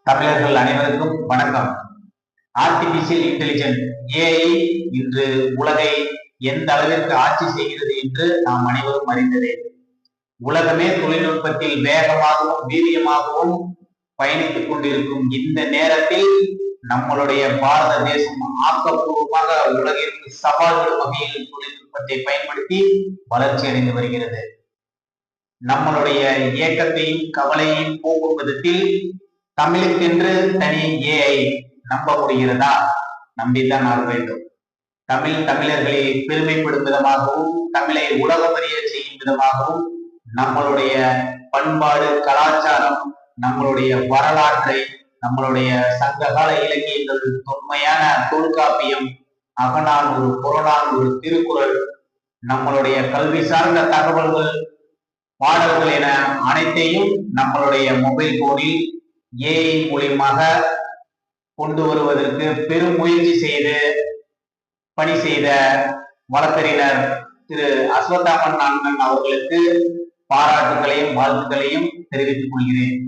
தமிழர்கள் அனைவருக்கும் வணக்கம். ஆர்டிபிஷியல் இன்டெலிஜென்ஸ் ஏஐ இன்று உலகை எந்த அளவிற்கு ஆட்சி செய்கிறது என்று நாம் அனைவரும் அறிந்ததே. உலகமே தொழில்நுட்பத்தில் வேகமாகவும் வீரியமாகவும் பயணித்துக் கொண்டிருக்கும் இந்த நேரத்தில் நம்மளுடைய பாரத தேசம் ஆக்கப்பூர்வமாக உலகிற்கு சவால் விடும் வகையில் தொழில்நுட்பத்தை பயன்படுத்தி வளர்ச்சி அடைந்து வருகிறது. நம்மளுடைய இயக்கத்தையும் கவலையையும் போக்கும் விதத்தில் தமிழுக்கென்று தனி ஏஐ நம்ப முடிகிறதா? நம்பித்தான் ஆக வேண்டும். தமிழர்களை பெருமைப்படும் விதமாகவும் தமிழை உலகமறிய செய்யும் விதமாகவும் நம்மளுடைய பண்பாடு கலாச்சாரம் நம்மளுடைய வரலாற்றை நம்மளுடைய சங்ககால இலக்கியங்கள் தொன்மையான தொல்காப்பியம் அகநானூறு புறநானூறு திருக்குறள் நம்மளுடைய கல்வி சார்ந்த தகவல்கள் பாடல்கள் என அனைத்தையும் நம்மளுடைய மொபைல் போனில் ஏஐ மூலியமாக கொண்டு வருவதற்கு பெரும் முயற்சி செய்து பணி செய்த வழக்கறிஞர் திரு அஸ்வத்தாமன் அண்ணன் அவர்களுக்கு பாராட்டுகளையும் வாழ்த்துக்களையும் தெரிவித்துக் கொள்கிறேன்.